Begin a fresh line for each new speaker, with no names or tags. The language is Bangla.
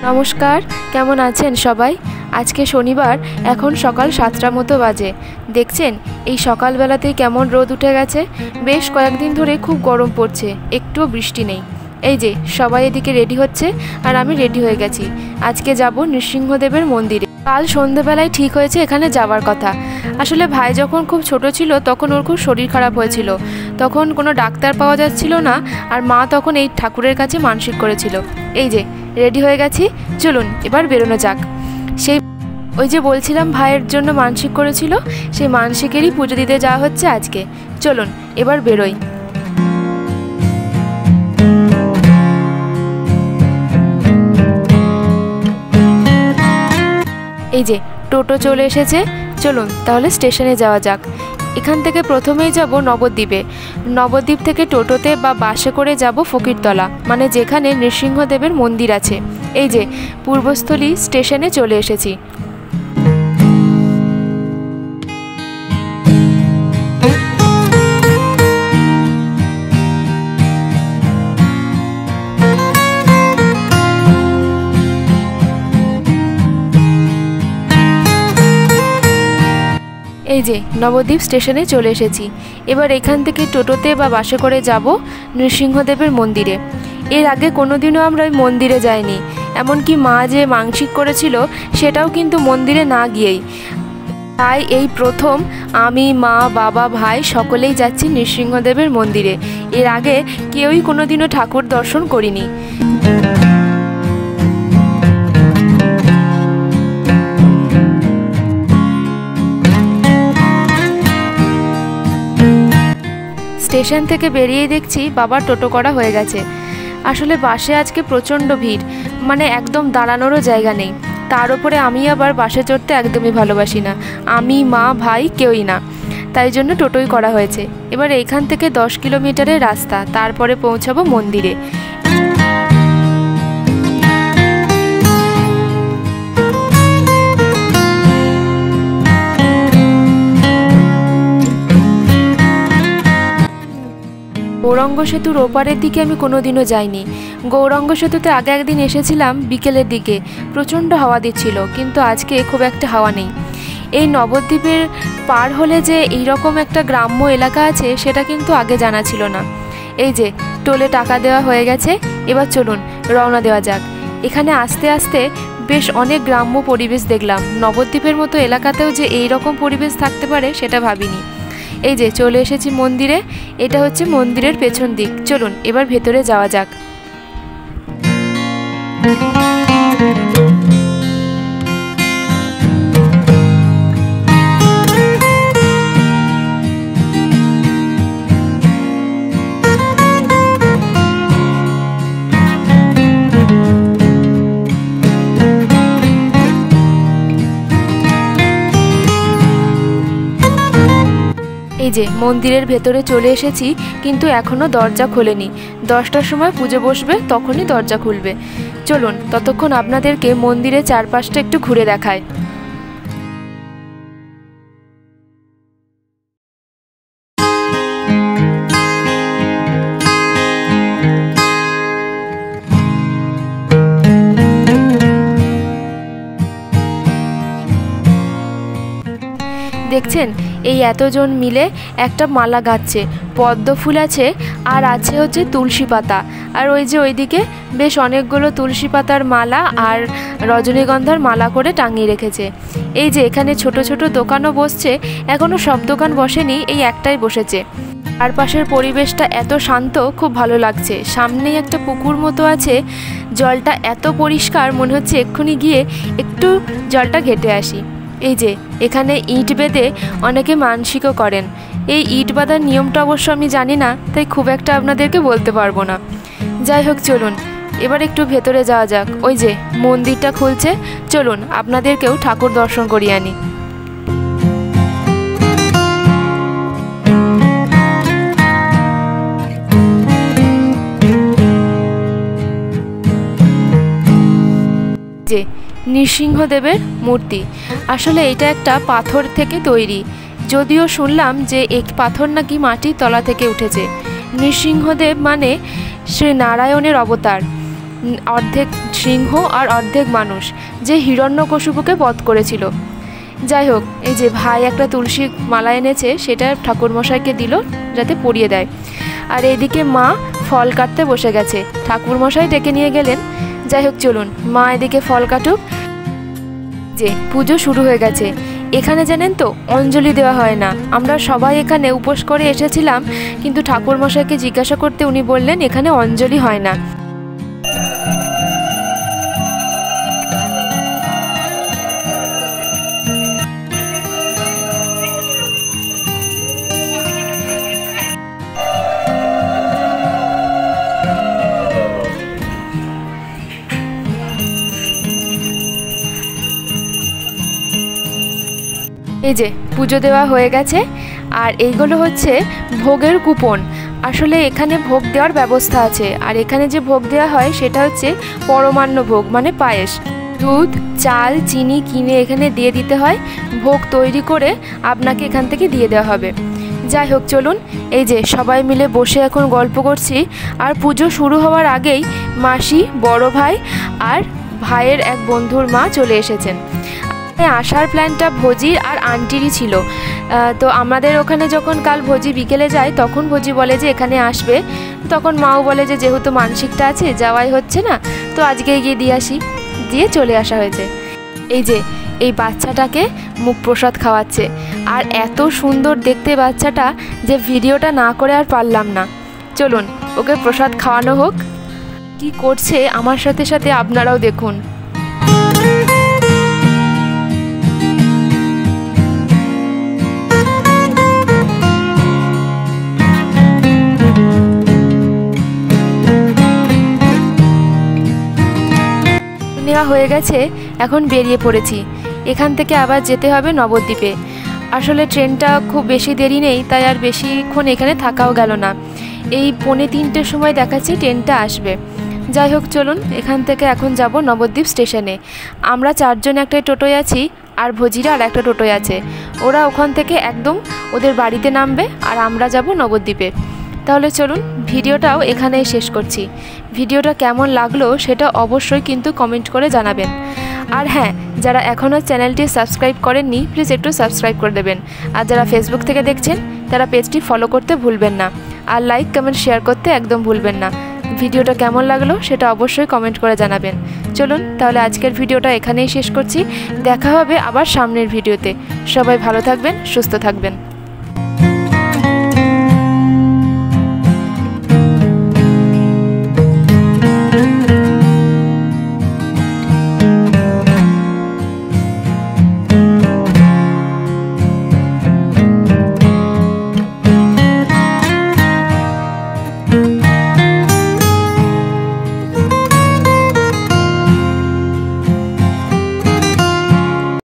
নমস্কার, কেমন আছেন সবাই? আজকে শনিবার, এখন সকাল 7টার মতো বাজে। দেখছেন এই সকালবেলাতেই কেমন রোদ উঠে গেছে। বেশ কয়েকদিন ধরে খুব গরম পড়ছে, একটুও বৃষ্টি নেই। এই যে সবাই এদিকে রেডি হচ্ছে আর আমি রেডি হয়ে গেছি। আজকে যাব নৃসিংহদেবের মন্দিরে। কাল সন্ধ্যেবেলায় ঠিক হয়েছে এখানে যাওয়ার কথা। আসলে ভাই যখন খুব ছোট ছিল তখন ওর খুব শরীর খারাপ হয়েছিল, তখন কোনো ডাক্তার পাওয়া যাচ্ছিল না, আর মা তখন এই ঠাকুরের কাছে মানসিক করেছিল। এই যে রেডি হয়ে গেছি, চলুন এবার বেরোনো যাক। ওই যে বলছিলাম ভাইয়ের জন্য মানসিক করেছিল, সেই মানসিকেরই পুজো দিতে যাওয়া হচ্ছে আজকে। চলুন এবার বেরোই। এই যে টোটো চলে এসেছে, চলুন তাহলে স্টেশনে যাওয়া যাক। এখান থেকে প্রথমেই যাব নবদ্বীপে। নবদ্বীপ থেকে টোটোতে বা বাসে করে যাব ফকিরতলা, মানে যেখানে নৃসিংহদেবের মন্দির আছে। এই যে পূর্বস্থলী স্টেশনে চলে এসেছি। এই যে নবদ্বীপ স্টেশনে চলে এসেছি। এবার এখান থেকে টোটোতে বা বাসে করে যাব নৃসিংহদেবের মন্দিরে। এর আগে কোনোদিনও আমরা ওই মন্দিরে যাইনি, এমনকি মা যে মানসিক করেছিল সেটাও কিন্তু মন্দিরে না গিয়েই। তাই এই প্রথম আমি, মা, বাবা, ভাই সকলেই যাচ্ছি নৃসিংহদেবের মন্দিরে। এর আগে কেউই কোনোদিনও ঠাকুর দর্শন করিনি। স্টেশন থেকে বেরিয়ে দেখছি বাবার টোটো করা হয়ে গেছে। আসলে বাসে আজকে প্রচণ্ড ভিড়, মানে একদম দাঁড়ানোরও জায়গা নেই। তার উপরে আমি আবার বাসে চড়তে একদমই ভালোবাসি না, আমি, মা, ভাই কেউই না, তাই জন্য টোটোই করা হয়েছে। এবার এখান থেকে 10 কিলোমিটারের রাস্তা, তারপরে পৌঁছাবো মন্দিরে। গৌরাঙ্গ সেতুর ওপারের দিকে আমি কোনোদিনও যাইনি। গৌরাঙ্গ সেতুতে আগে একদিন এসেছিলাম বিকেলের দিকে, প্রচণ্ড হাওয়া দিচ্ছিল, কিন্তু আজকে খুব একটা হাওয়া নেই। এই নবদ্বীপের পার হলে যে এইরকম একটা গ্রাম্য এলাকা আছে সেটা কিন্তু আগে জানা ছিল না। এই যে টোলে টাকা দেওয়া হয়ে গেছে, এবার চলুন রওনা দেওয়া যাক। এখানে আস্তে আস্তে বেশ অনেক গ্রাম্য পরিবেশ দেখলাম। নবদ্বীপের মতো এলাকাতেও যে এই রকম পরিবেশ থাকতে পারে সেটা ভাবিনি। এই যে চলে এসেছি মন্দিরে, এটা হচ্ছে মন্দিরের পেছন দিক। চলুন এবার ভেতরে যাওয়া যাক। এই যে মন্দিরের ভেতরে চলে এসেছি, কিন্তু এখনও দরজা খোলেনি। 10টার সময় পুজো বসবে, তখনই দরজা খুলবে। চলুন ততক্ষণ আপনাদেরকে মন্দিরের চারপাশটা একটু ঘুরে দেখায়। দেখছেন এই এতজন মিলে একটা মালা গাচ্ছে, পদ্ম ফুল আছে, আর আছে হচ্ছে তুলসী পাতা, আর ওই যে ওইদিকে বেশ অনেকগুলো তুলসী পাতার মালা আর রজনীগন্ধার মালা করে টাঙিয়ে রেখেছে। এই যে এখানে ছোট ছোট দোকানও বসছে, এখনও সব দোকান বসেনি, এই একটাই বসেছে। আর পাশের পরিবেশটা এত শান্ত, খুব ভালো লাগছে। সামনেই একটা পুকুর মতো আছে, জলটা এত পরিষ্কার, মনে হচ্ছে এক্ষুনি গিয়ে একটু জলটা ঘেঁটে আসি। এই যে এখানে ইট বেঁধে অনেকে মানসিকও করেন। এই ইট বাঁধার নিয়মটা অবশ্য আমি জানি না, তাই খুব একটা আপনাদেরকে বলতে পারবো না। যাই হোক চলুন এবার একটু ভেতরে যাওয়া যাক। ওই যে মন্দিরটা খুলছে, চলুন আপনাদেরকেও ঠাকুর দর্শন করিয়ে আনি। যে নৃসিংহদেবের মূর্তি, আসলে এটা একটা পাথর থেকে তৈরি। যদিও শুনলাম যে এই পাথর নাকি মাটির তলা থেকে উঠেছে। নৃসিংহদেব মানে শ্রী নারায়ণের অবতার। অর্ধেক সিংহ আর অর্ধেক মানুষ, যে হিরণ্যকশিপুকে বধ করেছিল। যাই হোক, এই যে ভাই একটা তুলসী মালা এনেছে, সেটা ঠাকুরমশাইকে দিল যাতে পরিয়ে দেয়। আর এইদিকে মা ফল কাটতে বসে গেছে, ঠাকুরমশাই ডেকে নিয়ে গেলেন। যাই হোক, চলুন মা এদিকে ফল কাটুক। যে পুজো শুরু হয়ে গেছে। এখানে জানেন তো অঞ্জলি দেওয়া হয় না। আমরা সবাই এখানে উপোস করে এসেছিলাম, কিন্তু ঠাকুরমশাইকে জিজ্ঞাসা করতে উনি বললেন এখানে অঞ্জলি হয় না। এই যে পুজো দেওয়া হয়ে গেছে, আর এইগুলো হচ্ছে ভোগের কুপন। আসলে এখানে ভোগ দেওয়ার ব্যবস্থা আছে, আর এখানে যে ভোগ দেওয়া হয় সেটা হচ্ছে পরমান্ন ভোগ, মানে পায়েস। দুধ, চাল, চিনি কিনে এখানে দিয়ে দিতে হয়, ভোগ তৈরি করে আপনাকে এখান থেকে দিয়ে দেওয়া হবে। যাই হোক, চলুন এই যে সবাই মিলে বসে এখন গল্প করছি। আর পুজো শুরু হওয়ার আগেই মাসি, বড় ভাই আর ভাইয়ের এক বন্ধুর মা চলে এসেছেন। আসার প্ল্যানটা ভোজির আর আন্টিরই ছিল। তো আমাদের ওখানে যখন কাল ভোজি বিকেলে যায়, তখন ভোজি বলে যে এখানে আসবে। তখন মাও বলে যে যেহেতু মানসিকটা আছে, যাওয়াই হচ্ছে না, তো আজকে গিয়ে দিয়ে আসি, দিয়ে চলে আসা হয়েছে। এই যে এই বাচ্চাটাকে মুখ প্রসাদ খাওয়াচ্ছে, আর এত সুন্দর দেখতে বাচ্চাটা যে ভিডিওটা না করে আর পারলাম না। চলুন ওকে প্রসাদ খাওয়ানো হোক। কি করছে আমার সাথে সাথে আপনারাও দেখুন। নেওয়া হয়ে গেছে, এখন বেরিয়ে পড়েছি। এখান থেকে আবার যেতে হবে নবদ্বীপে। আসলে ট্রেনটা খুব বেশি দেরি নেই, তাই আর বেশিক্ষণ এখানে থাকাও গেল না। এই 2:45-র সময় দেখাচ্ছি ট্রেনটা আসবে। যাই হোক, চলুন এখান থেকে এখন যাব নবদ্বীপ স্টেশনে। আমরা 4 জন একটা টোটোয় আছি, আর ভোজিরা আর একটা টোটোয় আছে। ওরা ওখান থেকে একদম ওদের বাড়িতে নামবে, আর আমরা যাব নবদ্বীপে। তাহলে চলুন ভিডিওটাও এখানেই শেষ করছি। ভিডিওটা কেমন লাগলো সেটা অবশ্যই কিন্তু কমেন্ট করে জানাবেন। আর হ্যাঁ, যারা এখনও চ্যানেলটি সাবস্ক্রাইব করেননি, প্লিজ একটু সাবস্ক্রাইব করে দেবেন। আর যারা ফেসবুক থেকে দেখছেন, তারা পেজটি ফলো করতে ভুলবেন না। আর লাইক, কমেন্ট, শেয়ার করতে একদম ভুলবেন না। ভিডিওটা কেমন লাগলো সেটা অবশ্যই কমেন্ট করে জানাবেন। চলুন তাহলে আজকের ভিডিওটা এখানেই শেষ করছি। দেখা হবে আবার সামনের ভিডিওতে। সবাই ভালো থাকবেন, সুস্থ থাকবেন।